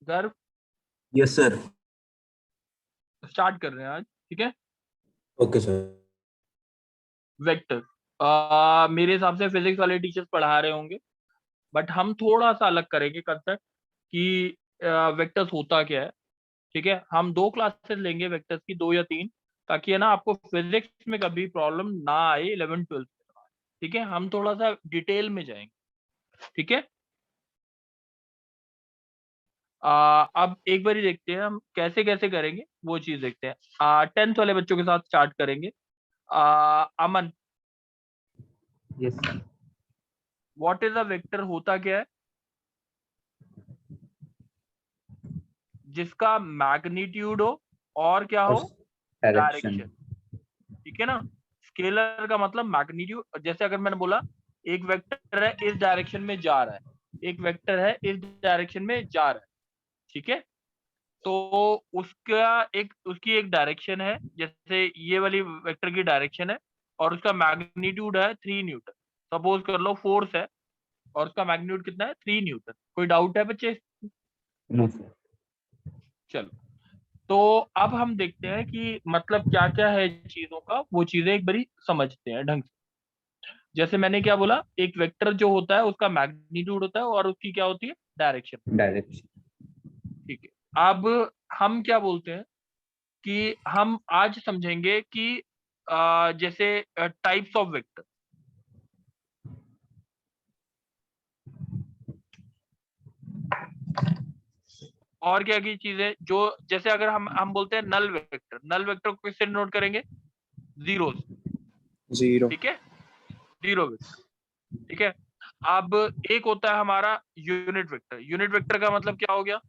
गर्व yes sir. Start कर रहे हैं आज, ठीक है। Okay sir. वेक्टर, मेरे हिसाब से फिजिक्स वाले टीचर्स पढ़ा रहे होंगे, बट हम थोड़ा सा अलग करेंगे कंसेप्ट कि वेक्टर्स होता क्या है। ठीक है, हम 2 क्लासेस लेंगे वेक्टर्स की, 2 या 3, ताकि है ना आपको फिजिक्स में कभी प्रॉब्लम ना आए 11th 12th। ठीक है, हम थोड़ा सा डिटेल में जाएंगे। ठीक है, अब एक बार ही देखते हैं हम कैसे कैसे करेंगे, वो चीज देखते हैं। 10th वाले बच्चों के साथ स्टार्ट करेंगे। Aman, yes sir. What is a vector, होता क्या है? जिसका मैग्नीट्यूड हो और क्या हो, डायरेक्शन। डायरेक्शन। ठीक है ना, स्केलर का मतलब मैग्नीट्यूड। जैसे अगर मैंने बोला एक वेक्टर है इस डायरेक्शन में जा रहा है, एक वेक्टर है इस डायरेक्शन में जा रहा है, ठीक है, तो उसकी एक डायरेक्शन है, जैसे ये वाली वेक्टर की डायरेक्शन है, और उसका मैग्नीट्यूड है 3 न्यूटन। सपोज कर लो फोर्स है और उसका मैग्नीट्यूड कितना है, 3 न्यूटन। कोई डाउट है बच्चे? No sir. चलो, तो अब हम देखते हैं कि मतलब क्या क्या है चीजों का, वो चीजें एक बारी समझते हैं ढंग से। जैसे मैंने क्या बोला, एक वेक्टर जो होता है उसका मैग्नीट्यूड होता है और उसकी क्या होती है, डायरेक्शन। डायरेक्शन। ठीक है, अब हम क्या बोलते हैं कि हम आज समझेंगे कि जैसे टाइप्स ऑफ वेक्टर। और क्या की चीजें जो, जैसे अगर हम बोलते हैं नल वेक्टर, नल वेक्टर को किससे नोट करेंगे, जीरो। जीरो। ठीक है, जीरो वेक्टर। ठीक है, अब एक होता है हमारा यूनिट वेक्टर। यूनिट वेक्टर का मतलब क्या हो गया?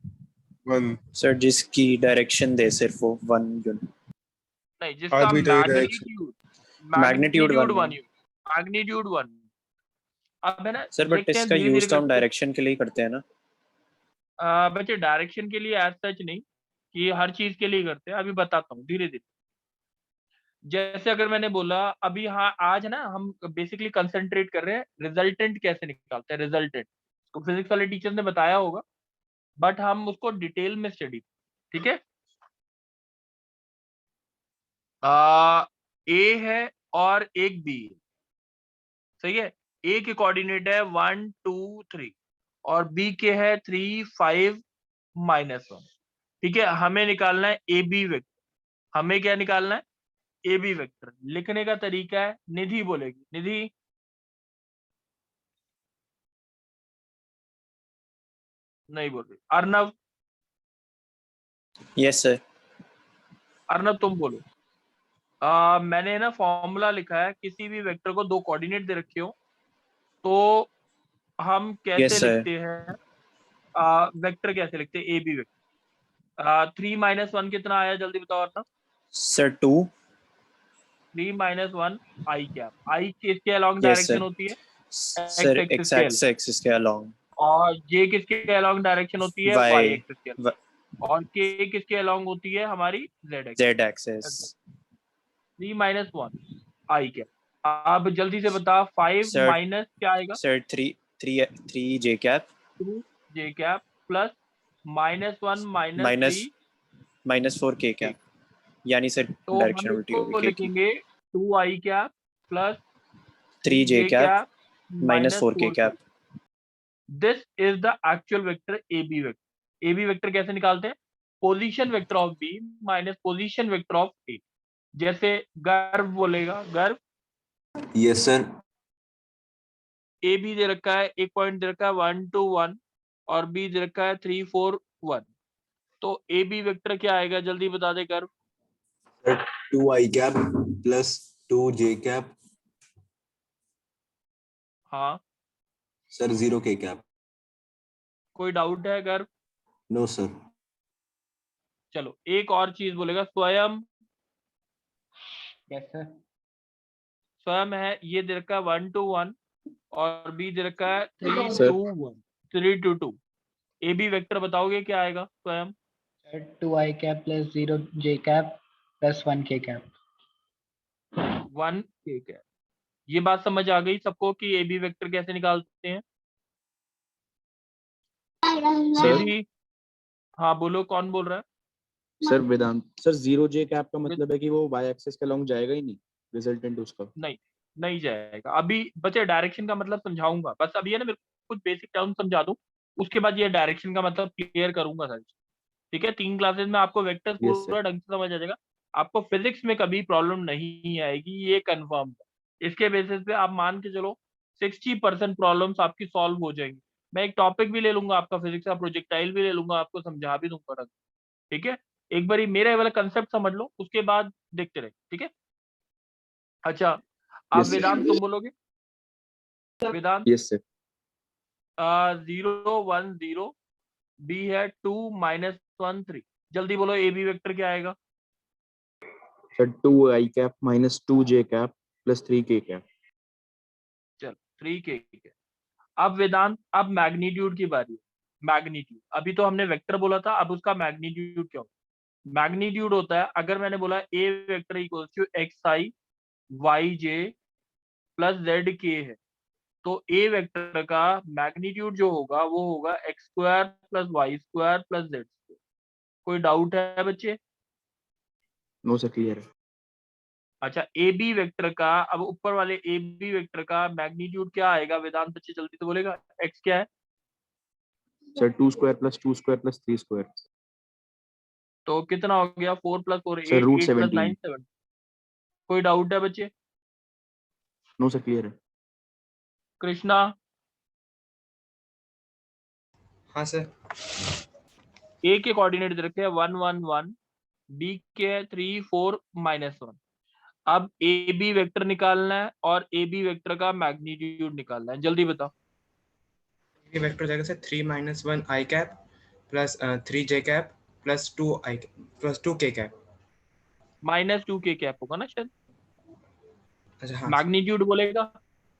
वन सर, जिसकी डायरेक्शन दे सिर्फ वो वन यूनिट। नहीं, जिसका magnitude, magnitude magnitude one. 1 unit, magnitude 1। अब है ना, सर बट देखते हैं इसका धीरे धीरे यूज तो हम करके। डायरेक्शन के लिए ही करते हैं ना। बच्चे डायरेक्शन के लिए एज सच नहीं कि हर चीज के लिए करते हैं, अभी बताता हूँ धीरे धीरे। जैसे अगर मैंने बोला अभी, हाँ आज ना हम बेसिकली कंसंट्रेट कर रहे हैं रिजल्टेंट कैसे निकालते हैं, रिजल्टेंट तो फिजिक्स वाले टीचर ने बताया होगा, बट हम उसको डिटेल में स्टडी। ठीक है, ए है और एक बी है, सही है। ए के कोऑर्डिनेट है 1 2 3 और बी के है 3 5 -1। ठीक है, हमें निकालना है ए बी वेक्टर। हमें क्या निकालना है, ए बी वेक्टर। लिखने का तरीका है, निधि बोलेगी, निधि। नहीं बोल रही। Arnav, yes sir. अर्नव तुम बोलो। मैंने ना फॉर्मूला लिखा है, किसी भी वेक्टर को 2 कोऑर्डिनेट दे रखे हो तो हम यस कैसे सर। लिखते हैं, वेक्टर कैसे लिखते हैं, ए बी वेक्टर। 3 - 1 कितना आया, जल्दी बताओ Arnav. Sir two. 3 - 1 I cap. I किसके अलॉन्ग यस डायरेक्शन सर। होती है, एक्स सर एक्सिस एक्स के एक्स अलॉन्ग। एक्सिस के अलोंग। और जे किसके अलॉन्ग डायरेक्शन होती है, वाई वाई। एक्सिस के अलॉन्ग। और के किसके अलॉन्ग होती है, हमारी Z Z axis. Axis. 3 - 1 I cap. अब जल्दी से बता, 5 सर माइनस क्या आएगा, सर थ्री थ्री थ्री जे कैप 2 जे कैप प्लस -1 - 3 माइनस -4 के के। कैप, यानी सर तो डायरेक्शन हम उल्टी होगी इसको के की। लिखेंगे 2 I cap plus 3 three J J cap cap minus -4 K 4 K. Cap. This is the actual vector A B vector. A B vector कैसे निकालते हैं, position vector of B minus position vector of A. जैसे गर्व बोलेगा, Garv yes sir. A B दे रखा है, एक point दे रखा है 1 2 1 और बी दे रखा है 3 4 1। तो ए बी वेक्टर क्या आएगा, जल्दी बता दे Garv. Two I cap plus two J cap हाँ, सर 0 के कैप। कोई डाउट है गर्व? No sir. चलो, एक और चीज बोलेगा, स्वयं। Yes sir. स्वयं है, ये दे रखा है 1 2 1 और बी दे रखा है three sir two one 3 2 2। A B vector बताओगे क्या आएगा Swayam? Sir 2 i cap plus 0 j cap plus 1 k cap. 1 ठीक है। ये बात समझ आ गई सबको कि ए बी वेक्टर कैसे निकालते हैं? सर निधि, हाँ बोलो, कौन बोल रहा है? सर वेदांत सर, जीरो जे कैप का मतलब है कि वो वाई एक्सिस के लॉन्ग जाएगा ही नहीं, रिजल्टेंट उसका। नहीं, नहीं जाएगा। अभी बच्चे डायरेक्शन का मतलब समझाऊंगा, बस अभी है ना, मेरे को कुछ बेसिक टर्म समझा दूं, उसके बाद ये डायरेक्शन का मतलब क्लियर करूंगा सर। ठीक है, 3 क्लासेस में आपको वेक्टर्स यस सर। पूरा ढंग से समझ आ जाएगा। आपको फिजिक्स में कभी प्रॉब्लम नहीं आएगी, ये कंफर्म है। इसके बेसिस पे आप मान के चलो 60% प्रॉब्लम्स आपकी सॉल्व हो जाएंगी। मैं एक टॉपिक भी ले लूंगा आपका फिजिक्स का, प्रोजेक्टाइल भी ले लूंगा, आपको समझा भी दूंगा ढंग से। ठीक है, एक बार मेरा ये वाला कंसेप्ट समझ लो, उसके बाद देखते रहे। ठीक है, अच्छा आप यस वेदांत सर। तुम बोलोगे? वेदांत यस सर। 0 1 0, बी है 2 -1 3, जल्दी बोलो ए बी वेक्टर क्या आएगा? Sir 2 I cap minus 2 J cap plus 3 के कैप। चल 3 के। अब वेदांत, अब मैग्नीट्यूड की बारी है। मैग्नीट्यूड, अभी तो हमने वेक्टर बोला था, अब उसका मैग्नीट्यूड क्या होगा? मैग्नीट्यूड होता है, अगर मैंने बोला A vector equals to X I Y J plus Z K है, तो ए वेक्टर का मैग्नीट्यूड जो होगा वो होगा X square plus Y square plus Z square. कोई डाउट है बच्चे? नो सर, क्लियर है। अच्छा, ए बी वेक्टर का, अब ऊपर वाले ए बी वेक्टर का मैग्नीट्यूड क्या आएगा वेदांत? बच्चे जल्दी तो बोलेगा, एक्स क्या है? Sir 2 square plus 2 square plus 3 square. तो कितना हो गया? 4 + 4 सर 8, रूट 8 + 9 17। 7। कोई डाउट है बच्चे? नो सर, क्लियर है। कृष्णा, हाँ सर। ए के कोऑर्डिनेट दे रखे हैं 1 1 1, बी के 3 4 -1। अब ए बी वेक्टर निकालना है और ए बी वेक्टर का मैग्नीट्यूड निकालना है, जल्दी बताओ। ये वेक्टर हो जाएगा sir 3 - 1 I cap plus 3 J cap plus 2 I plus 2 के कैप। -2 के कैप होगा ना शायद। अच्छा हाँ मैग्नीट्यूड बोलेगा,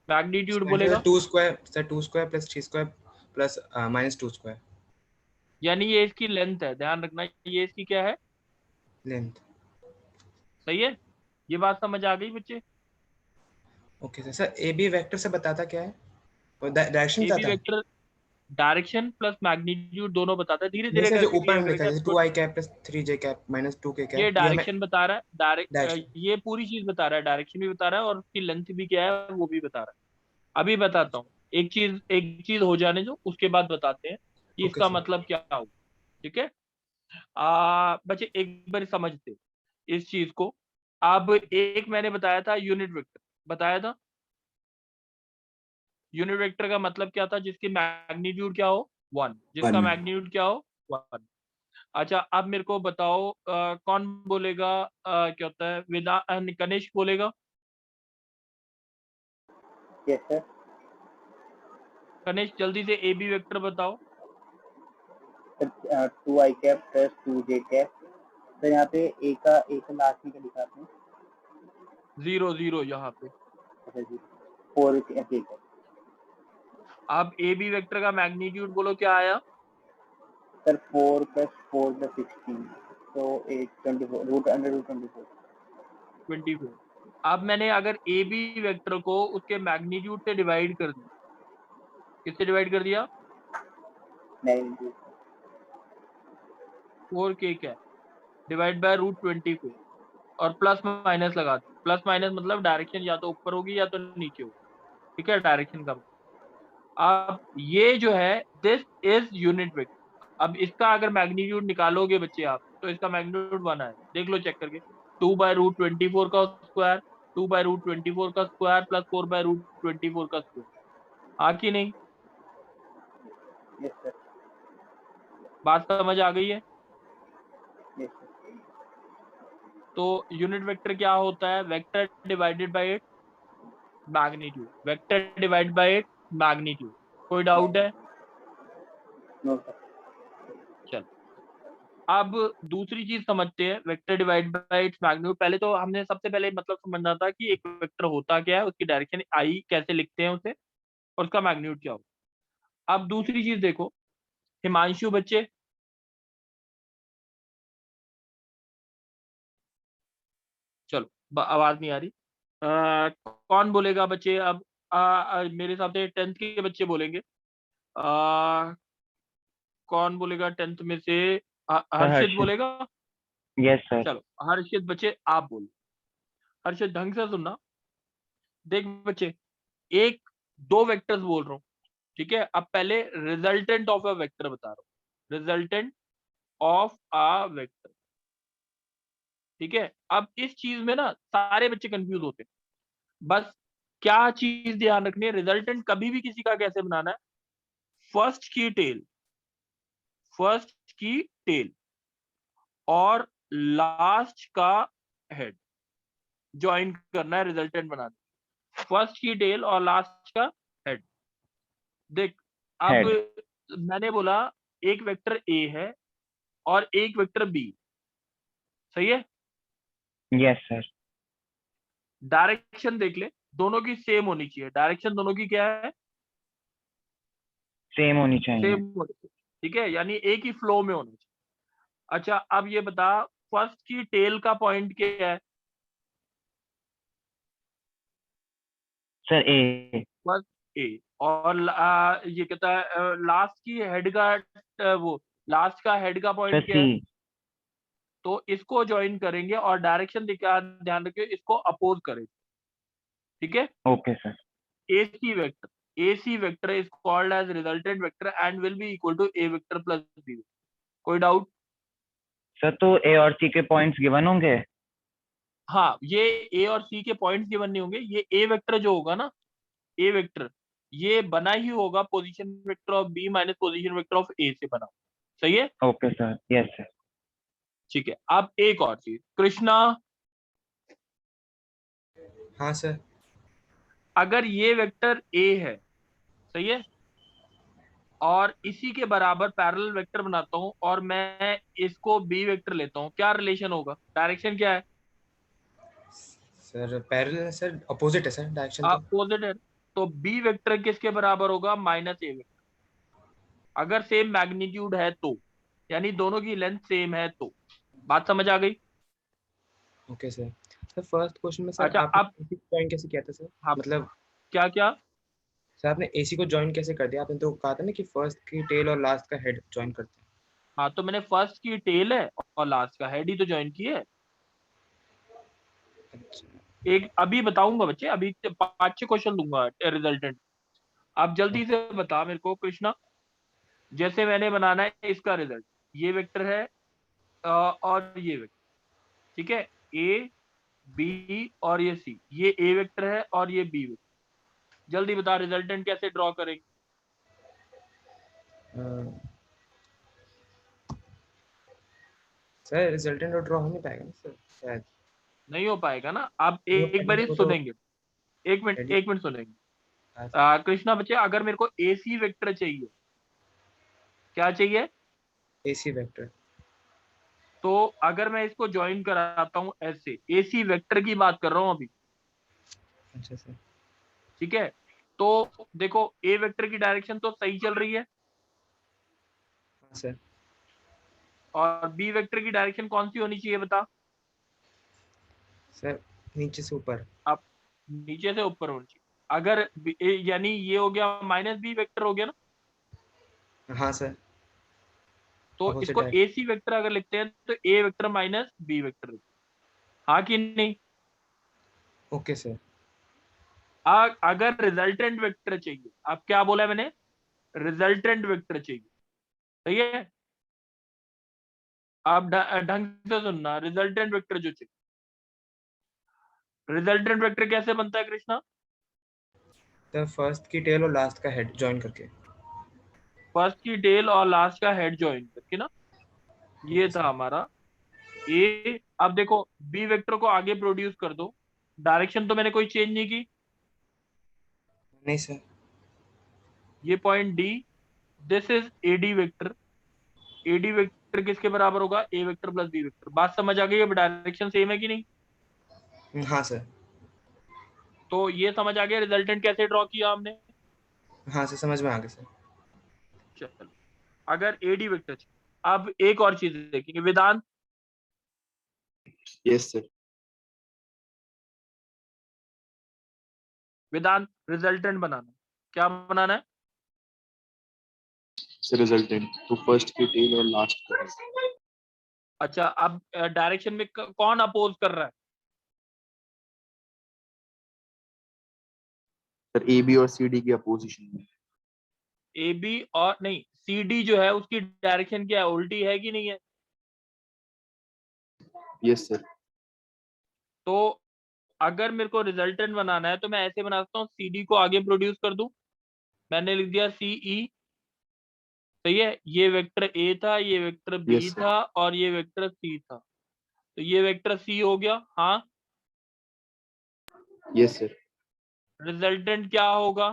मैग्नीट्यूड सर बोलेगा। 2 square sir 2 square plus 3 square plus -2 square यानी ये इसकी लेंथ है, ध्यान रखना, ये इसकी क्या है? लेंथ। सही है, ये बात समझ आ गई बच्चे? Okay sir. Sir A B vector से बताता क्या है और डायरेक्शन ए बी बताता है? वेक्टर डायरेक्शन प्लस मैग्नीट्यूड दोनों बताता है, धीरे नहीं धीरे सर, जो करके ऊपर क्लियर में लिखा है करेगा जैसे इसको। 2 I cap plus 3 J cap minus 2 के ये कैप, ये हमें डायरेक्शन बता रहा है, डायरेक्शन। ये पूरी चीज बता रहा है, डायरेक्शन भी बता रहा है और उसकी लेंथ भी क्या है वो भी बता रहा है। अभी बताता हूँ, एक चीज हो जाने दो, उसके बाद बताते हैं कि ओके इसका सर। मतलब क्या होगा। ठीक है, बच्चे एक बार समझते इस चीज को। अब एक मैंने बताया था यूनिट वेक्टर, बताया था यूनिट वेक्टर का मतलब क्या था? जिसकी मैग्नीट्यूड क्या हो 1, जिसका 1 मैग्नीट्यूड क्या हो 1। अच्छा अब मेरे को बताओ, कौन बोलेगा? क्या होता है? कनिष्क बोलेगा। Yes sir. कनिष्क जल्दी से ए बी वेक्टर बताओ। 2 I cap plus 2 J cap. Sir यहाँ पे ए का लास्ट में क्या लिखा आपने? 0 0 यहाँ पे। अच्छा जी, 4 के कैप। अब ए बी वेक्टर का मैग्नीट्यूड बोलो क्या आया? सर 4 + 4 + 16, तो 24 रूट अंडर रूट 24। 24। अब मैंने अगर ए बी वेक्टर को उसके मैग्नीट्यूड से डिवाइड कर दिया, किससे डिवाइड कर दिया? मैग्नीट्यूड 4 के क्या डिवाइड बाय √24 और प्लस माइनस लगा दिया। प्लस माइनस मतलब डायरेक्शन या तो ऊपर होगी या तो नीचे होगी। ठीक है, डायरेक्शन का। अब ये जो है दिस इज यूनिट वेक्टर। अब इसका अगर मैग्नीट्यूड निकालोगे बच्चे आप, तो इसका मैग्नीट्यूड 1 है, देख लो चेक करके। 2/√24 का स्क्वायर, 2/√24 का स्क्वायर प्लस 4/√24 का स्क्वायर। हाँ कि नहीं? Yes sir. बात समझ आ गई है? Yes sir. तो यूनिट वेक्टर क्या होता है? Vector divided by its magnitude, vector divide by its magnitude. कोई डाउट है? No sir. चल अब दूसरी चीज समझते हैं, vector divide by its magnitude. पहले तो हमने सबसे पहले मतलब समझना था कि एक वेक्टर होता क्या है, उसकी डायरेक्शन आई कैसे लिखते हैं उसे, और उसका मैग्नीट्यूड क्या होगा। अब दूसरी चीज देखो, हिमांशु बच्चे, चलो आवाज नहीं आ रही। कौन बोलेगा बच्चे? अब मेरे हिसाब से 10th के बच्चे बोलेंगे। कौन बोलेगा 10th में से? हर्षित हर्षित। बोलेगा? Yes sir. चलो हर्षित बच्चे आप बोलो। हर्षित ढंग से सुनना। देख बच्चे, एक दो वेक्टर्स बोल रहा हूँ, ठीक है? अब पहले रिजल्टेंट ऑफ अ वेक्टर बता रहा हूँ, रिजल्टेंट ऑफ अ वेक्टर, ठीक है? अब इस चीज में ना सारे बच्चे कंफ्यूज होते हैं। बस क्या चीज ध्यान रखनी है, रिजल्टेंट कभी भी किसी का कैसे बनाना है? फर्स्ट की टेल, फर्स्ट की टेल और लास्ट का हेड ज्वाइन करना है रिजल्टेंट बनाना। फर्स्ट की टेल और लास्ट का हेड। देख, अब Head. मैंने बोला एक वेक्टर ए है और एक वेक्टर बी, सही है? Yes sir. डायरेक्शन देख ले, दोनों की सेम होनी चाहिए। डायरेक्शन दोनों की क्या है? सेम होनी चाहिए। सेम होनी चाहिए, ठीक है? यानी एक ही फ्लो में होना चाहिए। अच्छा अब ये बता, फर्स्ट की टेल का पॉइंट क्या है? Sir A. फर्स्ट ए, और ये कहता है लास्ट की हेड का वो लास्ट का हेड का सर पॉइंट क्या है? सी। तो इसको ज्वाइन करेंगे और डायरेक्शन ध्यान रखिए, इसको अपोज करेंगे, ठीक है? Okay sir. AC vector is called as resultant vector and will be equal to A vector plus B vector. कोई डाउट? सर तो ए और सी के पॉइंट्स गिवन होंगे? हाँ, ये A और C के पॉइंट्स गिवन नहीं होंगे। ये A वेक्टर जो होगा ना, A वेक्टर, ये बना ही होगा position vector of B minus position vector of A से बना। सही है? Okay sir. Yes sir. ठीक है। अब एक और चीज, कृष्णा, हाँ सर। अगर ये वेक्टर A है, सही है, और इसी के बराबर पैरेलल वेक्टर बनाता हूं और मैं इसको B वेक्टर लेता हूं, क्या रिलेशन होगा? डायरेक्शन क्या है? सर पैरेलल सर, अपोजिट है सर डायरेक्शन तो। अपोजिट है, तो B वेक्टर किसके बराबर होगा? Minus A vector. अगर सेम मैग्नीट्यूड है तो, यानी दोनों की लेंथ सेम है तो। बात समझ आ गई? Okay sir. Sir first question में सर अच्छा आपने अब AC को ज्वाइन कैसे किया था सर? हाँ, मतलब क्या क्या? सर आपने AC को ज्वाइन कैसे कर दिया? आपने तो कहा था ना कि फर्स्ट की टेल और लास्ट का हेड ज्वाइन करते हैं। हाँ, तो मैंने फर्स्ट की टेल है और लास्ट का हेड ही तो ज्वाइन की है। अच्छा। एक अभी बताऊंगा बच्चे, अभी 5-6 क्वेश्चन दूंगा रिजल्टेंट। आप जल्दी से बता मेरे को कृष्णा। जैसे मैंने बनाना है इसका रिजल्ट, ये वेक्टर है और ये वेक्टर, ठीक है? ए बी और ये सी, ये ए वेक्टर है और ये बी वेक्टर। जल्दी बता रिजल्टेंट कैसे ड्रॉ करेंगे? सर रिजल्टेंट तो ड्रॉ हो नहीं पाएगा ना सर शायद। नहीं हो पाएगा ना। आप वो एक बार पहले वो तो सुनेंगे, एक मिनट सुनेंगे। हाँ, कृष्णा बच्चे, अगर मेरे को AC वेक्टर चाहिए, क्या चाहिए? AC vector. तो अगर मैं इसको ज्वाइन कराता हूं ऐसे, AC वेक्टर की बात कर रहा हूं अभी, अच्छा सर। ठीक है? तो देखो A वेक्टर की डायरेक्शन तो सही चल रही है, हाँ सर। और B वेक्टर की डायरेक्शन कौन सी होनी चाहिए बता? सर नीचे से ऊपर। अब नीचे से ऊपर होनी चाहिए। अगर यानी ये हो गया माइनस B वेक्टर हो गया ना, हाँ सर। तो अपोजिट इसको डायरेक्शन। AC वेक्टर अगर लिखते हैं तो A vector minus B vector, हाँ कि नहीं? Okay sir. अगर रिजल्टेंट वेक्टर चाहिए, अब क्या बोला मैंने? रिजल्टेंट वेक्टर चाहिए, सही है? आप ढंग से सुनना, रिजल्टेंट वेक्टर जो चाहिए, रिजल्टेंट वेक्टर कैसे बनता है कृष्णा? सर फर्स्ट की टेल और लास्ट का हेड ज्वाइन करके। फर्स्ट की टेल और लास्ट का हेड ज्वाइन करके ना, ये ओके था सर। हमारा ए। अब देखो बी वेक्टर को आगे प्रोड्यूस कर दो, डायरेक्शन तो मैंने कोई चेंज नहीं की। नहीं सर। ये point D, this is AD vector. AD vector किसके बराबर होगा? A vector plus B vector. बात समझ आ गई? अब डायरेक्शन सेम है कि नहीं? हाँ सर। तो ये समझ आ गया रिजल्टेंट कैसे ड्रॉ किया हमने। हाँ सर समझ में आ गया सर। चलो, अगर AD वेक्टर चाहिए, अब एक और चीज देखेंगे, वेदांत। Yes, sir. वेदांत रिजल्टेंट बनाना, क्या बनाना है? सर रिजल्टेंट तो फर्स्ट की टेल और लास्ट का है। अच्छा, अब डायरेक्शन में कौन अपोज कर रहा है? सर ए बी और सी डी की अपोजिशन में। ए बी और नहीं, सी डी जो है उसकी डायरेक्शन क्या है, उल्टी है कि नहीं है? Yes sir. तो अगर मेरे को रिजल्टेंट बनाना है तो मैं ऐसे बना सकता हूँ, सी डी को आगे प्रोड्यूस कर दूं, मैंने लिख दिया सी ई, सही है। ये वेक्टर ए था, ये वेक्टर बी Yes, sir. था और ये वेक्टर सी था, तो ये वेक्टर सी हो गया। हाँ, यस सर। रिजल्टेंट क्या होगा?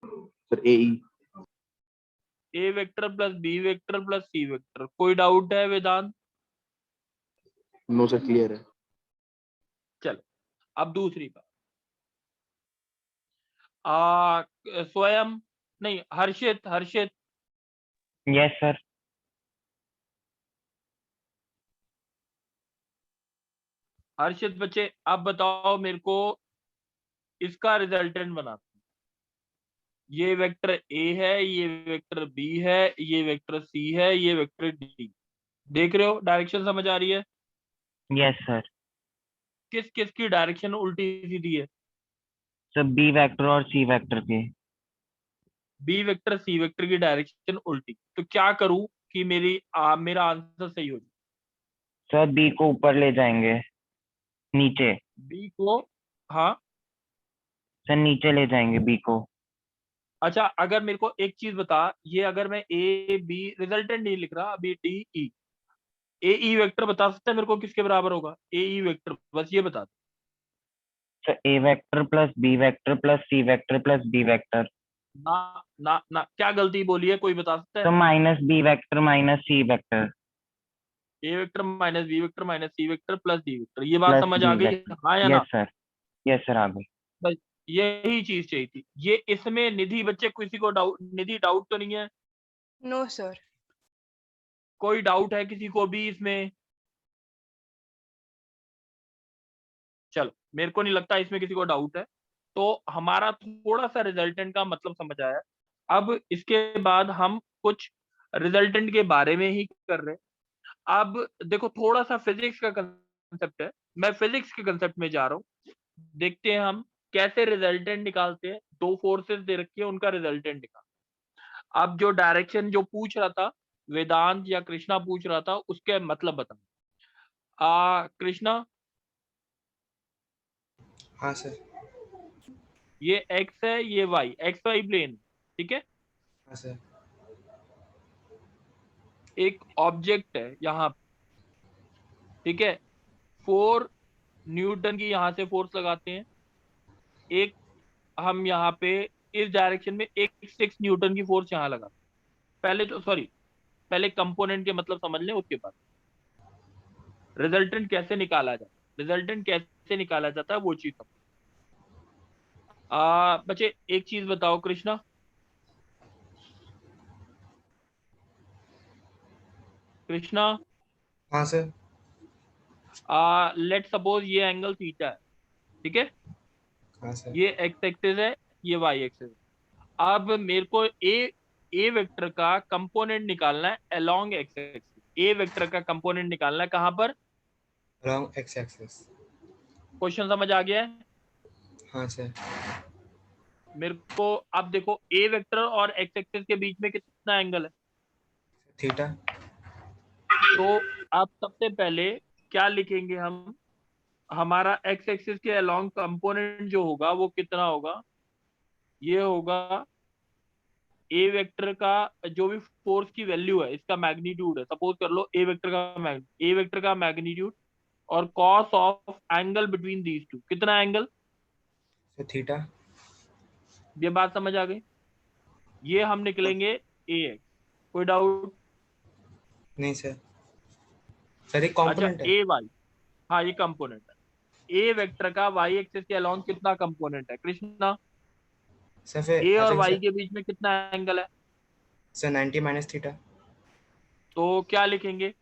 Sir A E. A vector plus B vector plus C vector. कोई डाउट है वेदांत? नो सर, क्लियर है। चलो, अब दूसरी बात। स्वयं नहीं, हर्षित, हर्षित यस सर। हर्षित बच्चे, अब बताओ मेरे को इसका रिजल्टेंट बनाते हैं। ये वेक्टर ए है, ये वेक्टर बी है, ये वेक्टर सी है, ये वेक्टर डी। देख रहे हो, डायरेक्शन समझ आ रही है? Yes sir. किस किस की डायरेक्शन उल्टी सीधी है? सर बी वेक्टर और सी वेक्टर के। बी वेक्टर सी वेक्टर की डायरेक्शन उल्टी। तो क्या करूं कि मेरा आंसर सही हो जाए? सर बी को ऊपर ले जाएंगे, नीचे। बी को, हाँ, सर नीचे ले जाएंगे बी को। अच्छा, अगर मेरे को एक चीज बता, ये अगर मैं ए बी रिजल्टेंट नहीं लिख रहा अभी, डी ई, ए ई वेक्टर बता सकता है मेरे को किसके बराबर होगा? ए ई वेक्टर, बस ये बता दे। Sir A vector plus B vector plus C vector plus D vector. ना ना ना, क्या गलती बोली है, कोई बता सकता तो है? Minus B vector minus C vector A vector minus B vector minus C vector plus D vector. ये बात प्लस समझ डी आ गई? वेक्टर। हाँ या ना? Yes sir. यस सर, आ गई। बस यही चीज चाहिए थी। ये इसमें निधि बच्चे किसी को डाउट, निधि डाउट तो नहीं है? No sir. कोई डाउट है किसी को भी इसमें? चलो, मेरे को नहीं लगता इसमें किसी को डाउट है। तो हमारा थोड़ा सा रिजल्टेंट का मतलब समझ आया। अब इसके बाद हम कुछ रिजल्टेंट के बारे में ही कर रहे हैं। अब देखो, थोड़ा सा फिजिक्स का कंसेप्ट है, मैं फिजिक्स के कंसेप्ट में जा रहा हूँ। देखते हैं हम कैसे रिजल्टेंट निकालते हैं। दो फोर्सेस दे रखी है, उनका रिजल्टेंट निकाल। अब जो डायरेक्शन जो पूछ रहा था वेदांत या कृष्णा पूछ रहा था, उसके मतलब बता। कृष्णा, हाँ सर। ये एक्स है, ये वाई, एक्स वाई प्लेन, ठीक है। हाँ सर। एक ऑब्जेक्ट है यहाँ, ठीक है। 4 न्यूटन की यहाँ से फोर्स लगाते हैं। एक हम यहाँ पे इस डायरेक्शन में एक 6 न्यूटन की फोर्स यहाँ लगाते हैं। पहले तो सॉरी, पहले कंपोनेंट के मतलब समझ लें, उसके बाद रिजल्टेंट कैसे निकाला जाता है, रिजल्टेंट कैसे निकाला जाता है वो चीज समझ। बच्चे एक चीज बताओ कृष्णा, कृष्णा, हाँ सर। लेट सपोज ये एंगल थीटा है, ठीक है। हाँ सर। ये एक्स एक्सिस है, ये वाई एक्सिस है। अब मेरे को ए वेक्टर का कंपोनेंट निकालना है अलोंग एक्स एक्सिस। ए वेक्टर का कंपोनेंट निकालना है कहां पर? Along x axis. क्वेश्चन समझ आ गया है? हाँ सर। मेरे को अब देखो, ए वेक्टर और एक्स एक्सिस के बीच में कितना एंगल है? थीटा। तो अब सबसे पहले क्या लिखेंगे हम? हमारा एक्स एक्सिस के अलोंग कंपोनेंट जो होगा वो कितना होगा? ये होगा ए वेक्टर का जो भी फोर्स की वैल्यू है, इसका मैग्नीट्यूड है। सपोज कर लो ए वेक्टर का मैग्नीट्यूड और cos of angle between these two, कितना एंगल? Sir theta. ये बात समझ आ गई? ये हम निकलेंगे ए एक्स। कोई डाउट? नहीं सर। सर एक अच्छा, कंपोनेंट है। ए वाई, हाँ ये कंपोनेंट है। ए वेक्टर का वाई एक्सिस के अलोंग कितना कंपोनेंट है कृष्णा? सर फिर ए आ और जाएगा वाई सर। के बीच में कितना एंगल है? Sir 90 minus theta. तो क्या लिखेंगे?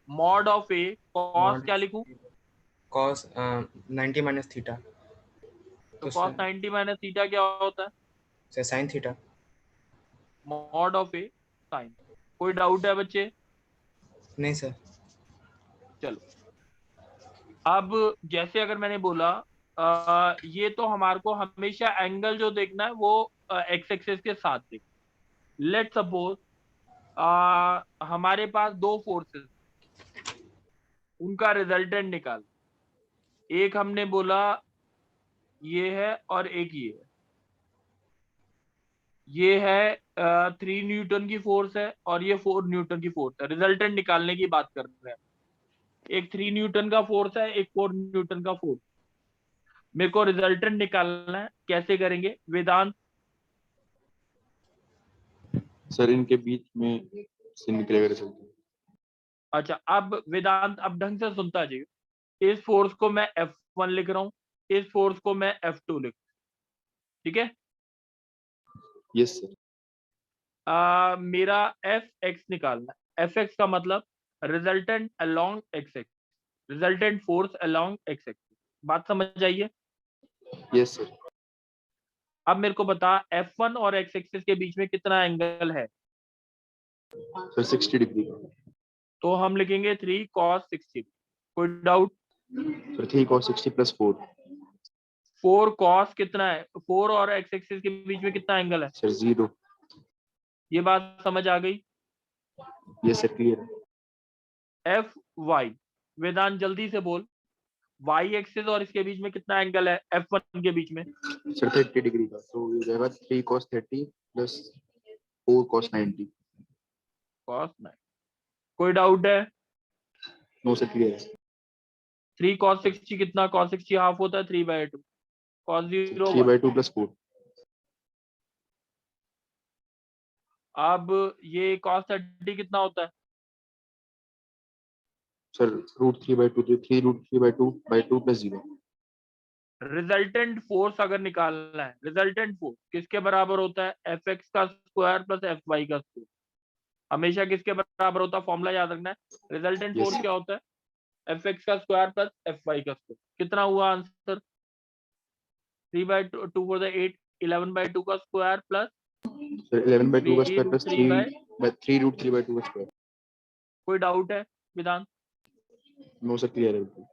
मॉड ऑफ ए कॉस, क्या लिखूं? Cos 90 minus theta. तो कॉस 90 माइनस थीटा क्या होता है? Sir sine theta. Mod of A sine. कोई डाउट है बच्चे? नहीं सर। चलो, अब जैसे अगर मैंने बोला ये तो हमारे को हमेशा एंगल जो देखना है वो एक्स एक्सिस के साथ देखना। लेट सपोज हमारे पास दो फोर्सेस, उनका रिजल्टेंट निकाल। एक हमने बोला ये है और एक ये है 3 न्यूटन की फोर्स है और ये 4 न्यूटन की फोर्स है। रिजल्टेंट निकालने की बात कर रहे हैं। एक 3 न्यूटन का फोर्स है, एक 4 न्यूटन का फोर्स। मेरे को रिजल्टेंट निकालना है, कैसे करेंगे वेदांत? सर इनके बीच में से निकलेगा रिजल्ट। अच्छा, अब वेदांत अब ढंग से सुनता जाइए। इस फोर्स को मैं F1 लिख रहा हूँ, इस फोर्स को मैं F2 लिख, ठीक है? Yes sir. मेरा Fx निकालना है। Fx का मतलब resultant along x axis, resultant force along x axis. बात समझ आइए? Yes sir. अब मेरे को बता F1 और x एक्सिस के बीच में कितना एंगल है? Sir 60 degree. तो हम लिखेंगे 3 cos 60। कोई doubt? Sir 3 cos 60 plus 4। 4 cos कितना है? 4 और x एक्सिस के बीच में कितना एंगल है? सर 0। ये बात समझ आ गई? Yes sir clear. Fy, वेदांत जल्दी से बोल, y एक्सिस और इसके बीच में कितना एंगल है F1 के बीच में? सर 30 डिग्री का, तो ये जाएगा 3 cos 30 प्लस 4 cos 90। cos 9। कोई डाउट है? नो सर क्लियर है। 3 cos 60 कितना? cos 60 हाफ होता है 3/2, cos 0 1। 3/2 प्लस 4। अब ये cos 30 कितना होता है? Sir √3/2, 3 √3/2 plus 0। रिजल्टेंट फोर्स अगर निकालना है, रिजल्टेंट फोर्स किसके बराबर होता है? Fx का स्क्वायर प्लस Fy का स्क्वायर। हमेशा किसके बराबर होता है? फॉर्मूला याद रखना है। Resultant Yes. फोर्स क्या होता है? Fx का स्क्वायर प्लस Fy का स्क्वायर। कितना हुआ आंसर? 3/2 for the 8, 11/2 का स्क्वायर प्लस सर 11/2 का स्क्वायर प्लस 3 √3/2 का स्क्वायर। कोई डाउट है वेदांत? नो सर क्लियर है।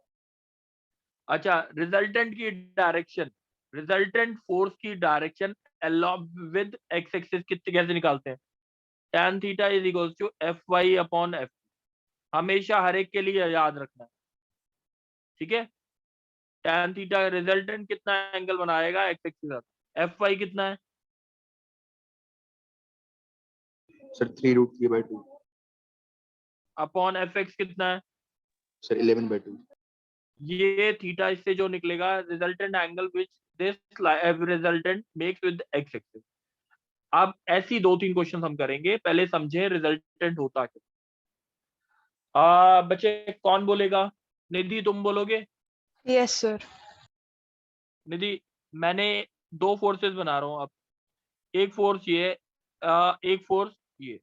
अच्छा, रिजल्टेंट की डायरेक्शन, रिजल्टेंट फोर्स की direction along with X axis कितने कैसे निकालते हैं? tan theta is equals to Fy upon F। हमेशा हर एक के लिए याद रखना है, ठीक है? tan थीटा रिजल्टेंट कितना एंगल बनाएगा एक्स एक्सिस के साथ? Fy कितना है? सर 3 √3/2। अपॉन Fx कितना है? सर 11/2। ये थीटा इससे जो निकलेगा resultant angle which this resultant makes with X axis. अब ऐसी 2-3 क्वेश्चन हम करेंगे, पहले समझे रिजल्टेंट होता क्या। बच्चे कौन बोलेगा? निधि तुम बोलोगे? Yes sir. निधि, मैंने 2 फोर्सेस बना रहा हूँ। अब एक फोर्स ये, एक फोर्स ये,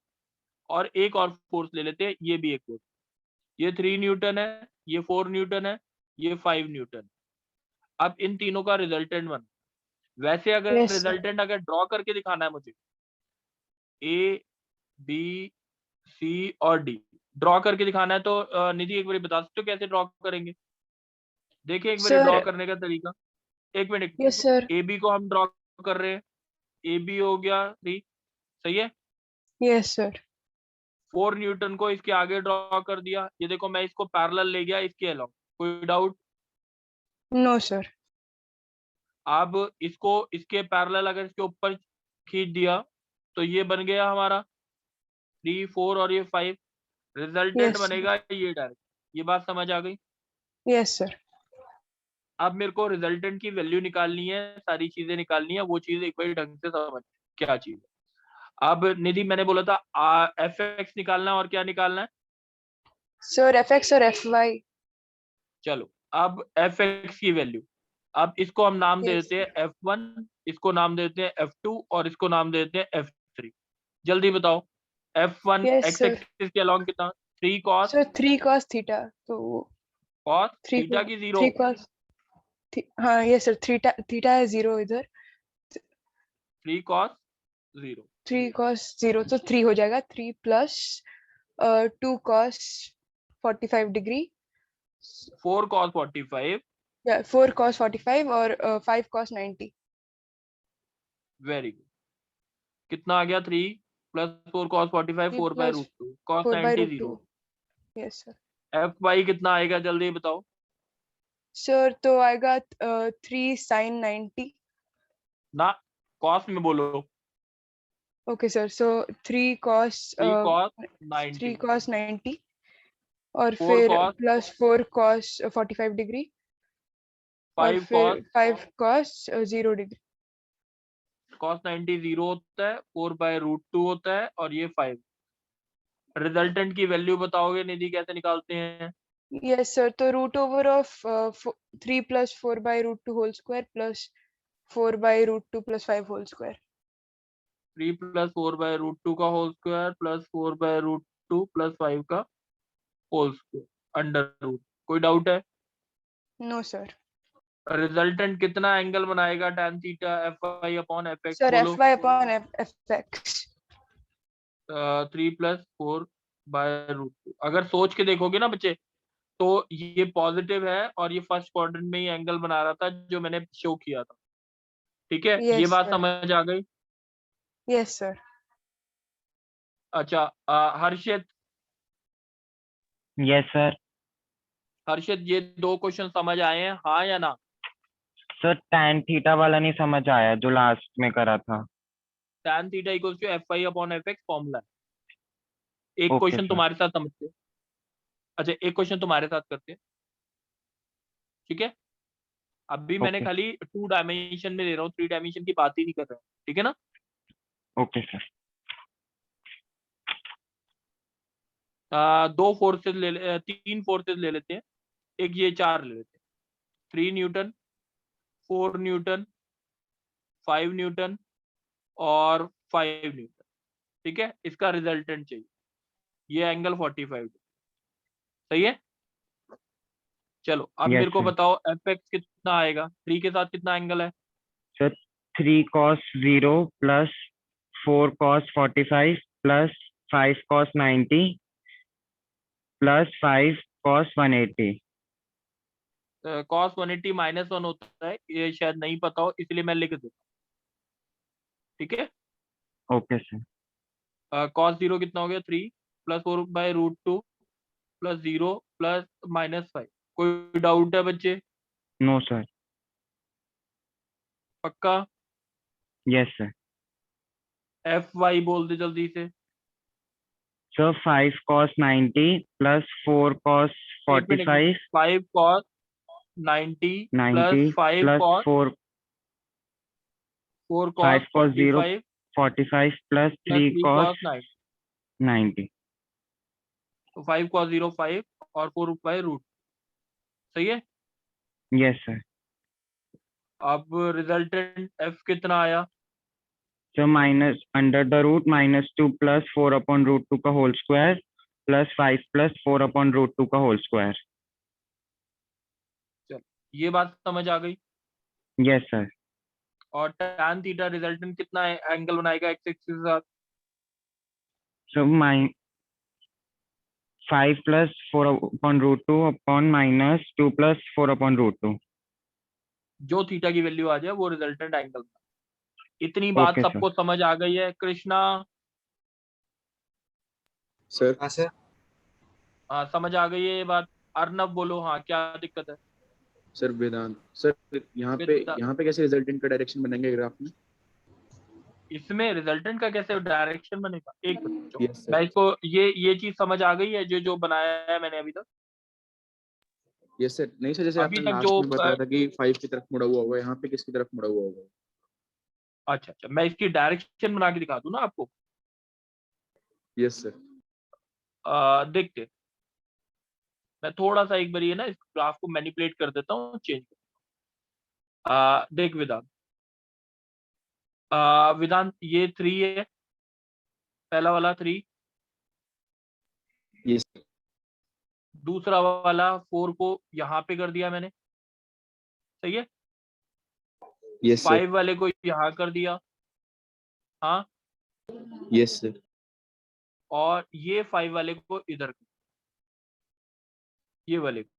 और एक और फोर्स ले लेते हैं, ये भी एक फोर्स। ये 3 न्यूटन है, ये 4 न्यूटन है, ये 5 न्यूटन। अब इन तीनों का रिजल्टेंट बन, वैसे अगर Yes, sir. रिजल्टेंट अगर ड्रॉ करके दिखाना है मुझे, ए बी सी और डी ड्रॉ करके दिखाना है, तो निधि एक बार बता सकते हो कैसे ड्रॉ करेंगे? देखिए एक बार Sir. ड्रॉ करने का तरीका। एक minute, yes sir. A B को हम ड्रॉ कर रहे हैं, ए बी हो गया 3, सही है? Yes sir. 4 न्यूटन को इसके आगे ड्रॉ कर दिया। ये देखो मैं इसको पैरेलल ले गया इसके अलावा। कोई डाउट? No sir. अब इसको इसके पैरेलल अगर इसके ऊपर खींच दिया तो ये बन गया हमारा 3 4 और ये 5। रिजल्टेंट Yes, बनेगा ये डायरेक्ट। ये बात समझ आ गई? Yes sir. अब मेरे को रिजल्टेंट की वैल्यू निकालनी है, सारी चीजें निकालनी है, वो चीज एक बार ढंग से समझ क्या चीज है। अब निधि मैंने बोला था Fx निकालना है और क्या निकालना है? सर Fx और Fy। चलो, अब Fx की वैल्यू, अब इसको हम नाम दे Yes. देते हैं F1, इसको नाम देते हैं F2 और इसको नाम देते हैं F3। जल्दी बताओ, F1 Yes, x sir. Axis के अलॉन्ग कितना? 3 cos सर 3 cos थीटा, तो cos 3 थीटा की 0, 3 cos हाँ यस सर, थीटा है 0 इधर। 3 cos 0। 3 cos 0 तो 3 हो जाएगा 3 plus 2 cos 45 degree 4 cos 45 या 4 cos 45 और 5 cos 90 वेरी गुड कितना आ गया 3 plus 4 cos 45 3 4 by plus root 2 cos 4 by 90 root 2 0 yes sir F Y कितना आएगा जल्दी बताओ sir तो आएगा 3 sin 90 ना कॉस में बोलो okay sir so 3 cos 3 cos 3 90 cos 90 और 4 फिर cos प्लस 4 cos 45 डिग्री और 5 फिर cos 5 cos 0 डिग्री cos 90 0 होता है 4 by root 2 होता है और ये 5 रिजल्टेंट की वैल्यू बताओगे निधि कैसे निकालते हैं यस सर तो root over of 3 plus 4 by root 2 whole square plus 4 by root 2 plus 5 whole square 3 plus 4 by root 2 का whole square plus 4 by root 2 plus 5 का होल स्क्वायर अंडर रूट कोई doubt है no sir resultant कितना angle बनाएगा tan theta F Y upon F X sir बोलो F Y upon F X 3 plus 4 by root 2 अगर सोच के देखोगे ना बच्चे तो ये पॉजिटिव है और ये फर्स्ट क्वाड्रेंट में ही एंगल बना रहा था जो मैंने शो किया था ठीक है ये यस बात सर समझ आ गई यस सर अच्छा हर्षित यस सर। हर्षित ये 2 क्वेश्चन समझ आए हैं हाँ या ना सर tan थीटा वाला नहीं समझ आया जो लास्ट में करा था। tan theta equals to F Y upon F X formula एक ओके क्वेश्चन सर। तुम्हारे साथ समझते हैं अच्छा एक क्वेश्चन तुम्हारे साथ करते हैं ठीक है अभी मैंने ओके खाली 2 डायमेंशन में ले रहा हूँ 3 डायमेंशन की बात ही नहीं कर रहा हूँ ठीक है ना ओके सर। 2 फोर्सेस 3 फोर्सेस ले लेते हैं एक ये 4 ले लेते हैं 3 न्यूटन 4 न्यूटन 5 न्यूटन और 5 न्यूटन ठीक है इसका रिजल्टेंट चाहिए ये एंगल 45 सही है चलो अब Yes, मेरे को sir. बताओ एफ एक्स कितना आएगा 3 के साथ कितना एंगल है sir 3 cos 0 plus 4 cos 45 plus 5 cos 90 plus 5 cos 180। Cos 180 -1 होता है ये शायद नहीं पता हो इसलिए मैं लिख देता ठीक है ओके सर। कॉस 0 कितना हो गया 3 plus 4 by root 2 plus 0 plus -5 कोई डाउट है बच्चे नो सर। पक्का यस सर। एफ वाई बोल दे जल्दी से sir 5 cos 90 plus 4 cos 45 5 cos 90 90 plus 5 plus cos 4 4 5 cos cos 0 45 45 plus plus 3 3 cos cos 90 90। तो 5 cos 0 5 और 4 बाय रूट सही है यस सर। अब रिजल्टेंट एफ कितना आया sir minus under the root -2 plus 4 upon root 2 का whole square plus 5 plus 4 upon root 2 का whole square. ये बात समझ आ गई यस सर। और tan थीटा रिजल्टेंट कितना एंगल बनाएगा एक्स एक्सिस के साथ so 5 plus 4 upon root 2 upon -2 plus 4 upon root 2। जो थीटा की वैल्यू आ जाए वो रिजल्टेंट एंगल इतनी बात ओके सर। सबको समझ आ गई है कृष्णा सर हाँ सर। हाँ समझ आ गई है ये बात अर्नब बोलो हाँ क्या दिक्कत है सर वेदांत सर यहाँ पे कैसे रिजल्टेंट का डायरेक्शन बनेंगे ग्राफ में? इसमें रिजल्टेंट का कैसे डायरेक्शन बनेगा एक बच्चों Yes, sir. मैं इसको ये चीज समझ आ गई है जो जो बनाया है मैंने अभी तक यस सर। नहीं सर जैसे अभी आपने तक लास्ट जो में बताया था कि 5 की तरफ मुड़ा हुआ होगा, यहाँ पे किसकी तरफ मुड़ा हुआ होगा? अच्छा अच्छा मैं इसकी डायरेक्शन बना के दिखा दूं ना आपको यस सर। देखते मैं थोड़ा सा एक बार ये ना इस ग्राफ को मैनिपुलेट कर देता हूँ चेंज देख विधान ये 3 है पहला वाला 3 यस दूसरा वाला 4 को यहाँ पे कर दिया मैंने सही है यस सर। 5 वाले को यहाँ कर दिया हाँ यस सर। और ये 5 वाले को इधर, ये वाले को,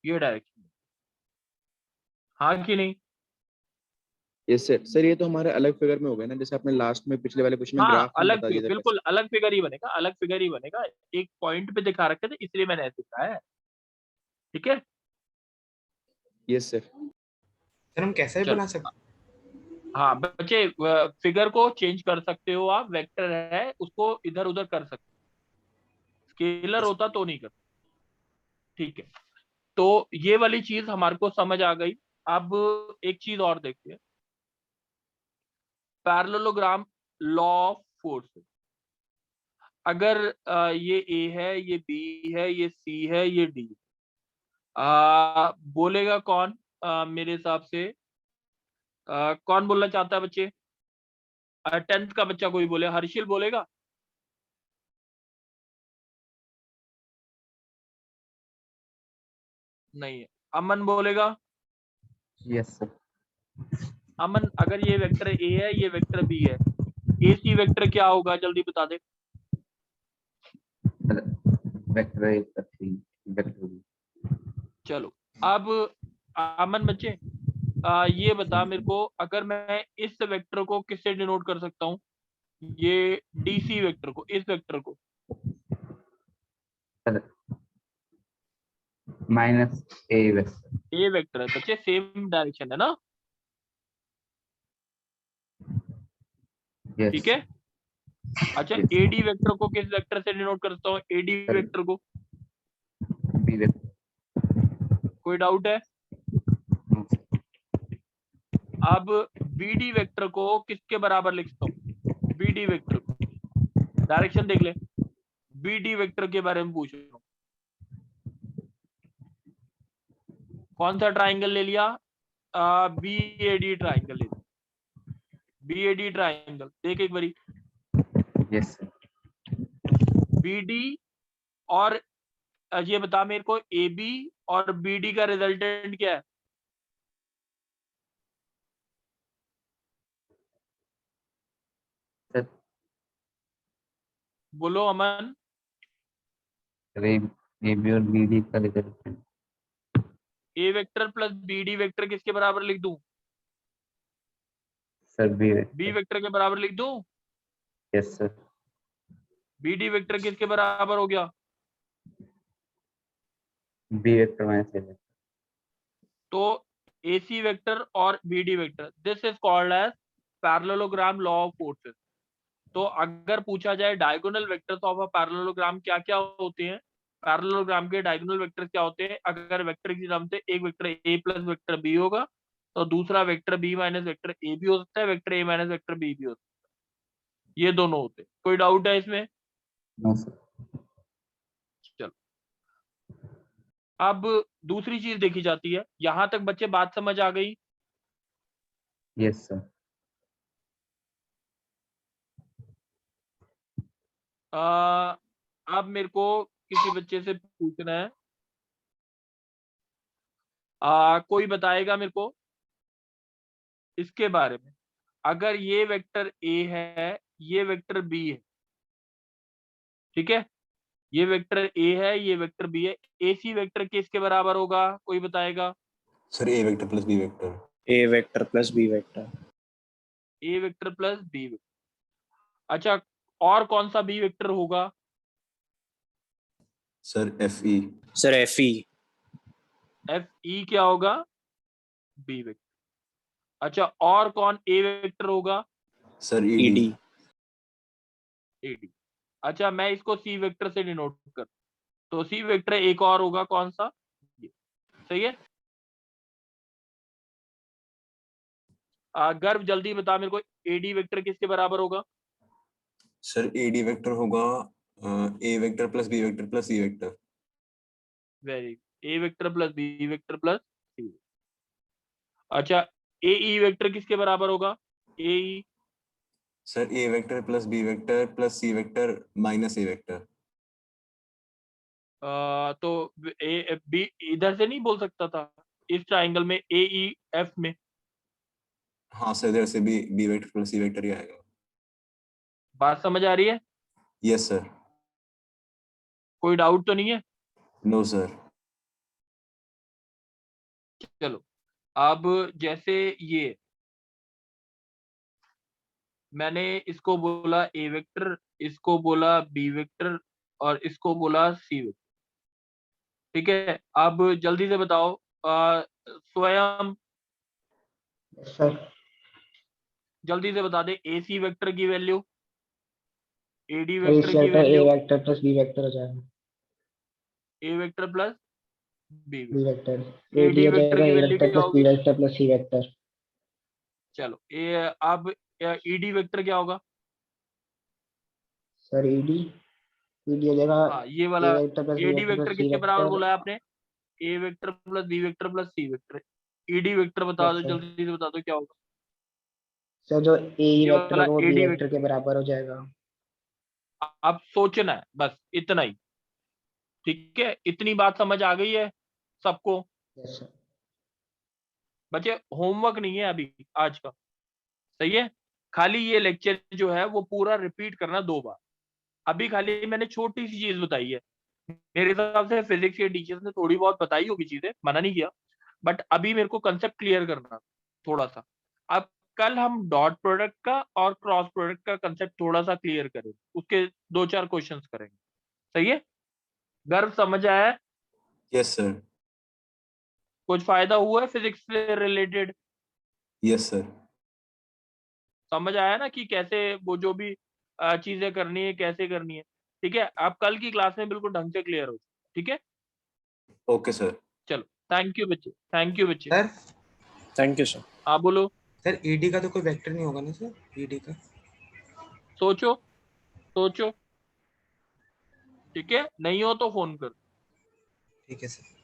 ये डायरेक्शन, हाँ कि नहीं? Yes sir. सर ये तो हमारे अलग फिगर में हो गए ना, जैसे आपने लास्ट में पिछले वाले क्वेश्चन में हाँ ग्राफ में अलग बता दिया था कैसे। बिल्कुल अलग फिगर ही बनेगा, अलग फिगर ही बनेगा। एक पॉइंट पे दिखा रखे थे इसलिए मैंने ऐसे लिखा है, ठीक है? Yes sir. सर हम कैसे भी चलो, बना सकते? हाँ बच्चे, फिगर को चेंज कर सकते हो आप, वेक्टर है उसको इधर उधर कर सकते हो, स्केलर होता तो नहीं कर, ठीक है? तो ये वाली चीज हमारे को समझ आ गई। अब एक चीज और देखते हैं, पैरेललोग्राम, लॉ ऑफ फोर्स। अगर ये ए है, ये बी है, ये सी है, ये डी, बोलेगा कौन? मेरे हिसाब से कौन बोलना चाहता है बच्चे? 10th का बच्चा कोई बोले, हर्षिल बोलेगा? नहीं है। अमन बोलेगा? Yes sir. अमन, अगर ये वेक्टर ए है, ये वेक्टर बी है, ए सी वेक्टर क्या होगा, जल्दी बता दे। Vector A plus C vector B. चलो, अब अमन बच्चे, ये बता मेरे को, अगर मैं इस वेक्टर को किससे डिनोट कर सकता हूँ, ये डीसी वेक्टर को, इस वेक्टर को? Minus A vector. A vector है बच्चे, सेम डायरेक्शन है ना, यस। ठीक है? अच्छा, Yes. एडी वेक्टर को किस वेक्टर से डिनोट करता हूँ, एडी वेक्टर को? B vector. कोई डाउट है? अब बीडी वेक्टर को किसके बराबर लिखता हूँ, बीडी वेक्टर को? डायरेक्शन देख ले, बीडी वेक्टर के बारे में पूछ रहा हूँ। कौन सा ट्राइंगल ले लिया? बी ए डी ट्राइंगल ले लिया, बी ए डी ट्राइंगल देख एक बारी। Yes sir. बीडी और ये बता मेरे को, ए बी और बीडी का रिजल्टेंट क्या है? सर बोलो अमन। ए बी और बी डी का रिजल्ट। ए वेक्टर प्लस बीडी वेक्टर किसके बराबर लिख दूं? सर बी बी वेक्टर के बराबर लिख दूं? Yes sir. बीडी वेक्टर किसके बराबर हो गया? B vector minus A vector. तो AC वेक्टर और BD vector, this is called as parallelogram law of forces. तो अगर पूछा जाए diagonal vectors of a parallelogram क्या क्या होते हैं, पैरेललोग्राम के डायगोनल वेक्टर्स क्या होते हैं? अगर वेक्टर की नाम से एक vector A plus vector B होगा, तो दूसरा vector B minus vector A भी हो सकता है, vector A minus vector B भी हो सकता है, ये दोनों होते हैं। कोई डाउट है इसमें? No sir. चलो, अब दूसरी चीज देखी जाती है, यहां तक बच्चे बात समझ आ गई? Yes sir. अब मेरे को किसी बच्चे से पूछना है, कोई बताएगा मेरे को इसके बारे में? अगर ये वेक्टर A है, ये वेक्टर B है, ठीक है? ये वेक्टर A है, ये वेक्टर B है, AC वेक्टर किसके बराबर होगा, कोई बताएगा? Sir A vector plus B vector. A vector plus B vector. A vector plus B vector. अच्छा, और कौन सा B वेक्टर होगा? Sir F E. Sir F E. FE क्या होगा? B vector. अच्छा, और कौन A वेक्टर होगा? Sir E ED. D. AD। अच्छा, मैं इसको C वेक्टर से डिनोट कर, तो C वेक्टर एक और होगा, कौन सा? ये। सही है? गर्भ जल्दी बता मेरे को, AD वेक्टर किसके बराबर होगा? सर एडी वेक्टर होगा A vector plus B vector plus C vector. Very, A vector plus B vector plus C। अच्छा, AE वेक्टर किसके बराबर होगा? AE sir A vector plus B vector plus C vector minus A vector. तो A B इधर से नहीं बोल सकता था, इस ट्राइंगल में AEF में? हाँ सर, इधर से भी B vector plus C vector ही आएगा। बात समझ आ रही है? Yes sir. कोई डाउट तो नहीं है? No sir. चलो, अब जैसे ये मैंने इसको बोला ए वेक्टर, इसको बोला बी वेक्टर और इसको बोला सी वेक्टर, ठीक है। अब जल्दी से बताओ स्वयं, Yes, sir. जल्दी से बता दे ए सी वेक्टर की वैल्यू, ए डी तो वेक्टर इससे की तो a value, vector plus b vector हो जाएगा। A vector plus B b vector. Vector A ad D हो वेक्टर जाएगा की a वैल्यू वेक्टर क्या प्लस b होगी? Vector plus c vector. चलो अब ई डी वेक्टर क्या होगा? सर ed हो जाएगा हाँ, ये a वाला vector plus b A D vector vector plus c किसके बराबर वेक्टर। बोला है आपने? A vector plus B vector plus C vector. E D vector बता दो, Yes, sir. जल्दी से बता दो क्या होगा? सर जो a ये वेक्टर वाला होगा वो ए b डी वेक्टर वेक्टर। के बराबर हो जाएगा। अब सोचना है बस इतना ही, ठीक है? इतनी बात समझ आ गई है सबको? Yes sir. बच्चे होमवर्क नहीं है अभी आज का, सही है? खाली ये लेक्चर जो है वो पूरा रिपीट करना 2 बार। अभी खाली मैंने छोटी सी चीज बताई है, मेरे हिसाब से फिजिक्स के टीचर्स ने थोड़ी बहुत बताई होगी चीजें, मना नहीं किया, बट अभी मेरे को कंसेप्ट क्लियर करना थोड़ा सा। अब कल हम डॉट प्रोडक्ट का और क्रॉस प्रोडक्ट का कंसेप्ट थोड़ा सा क्लियर करेंगे, उसके 2-4 क्वेश्चंस करेंगे, सही है? गर्व समझ आया? Yes sir. कुछ फायदा हुआ है फिजिक्स से रिलेटेड? Yes sir. समझ आया ना कि कैसे वो जो भी चीजें करनी है कैसे करनी है, ठीक है? आप कल की क्लास में बिल्कुल ढंग से क्लियर हो, ठीक है? Okay sir. चलो, थैंक यू बच्चे, थैंक यू बच्चे। Sir thank you sir. हाँ बोलो। सर ईडी का तो कोई वेक्टर नहीं होगा ना सर? ईडी का सोचो सोचो, ठीक है? नहीं हो तो फोन कर। ठीक है सर।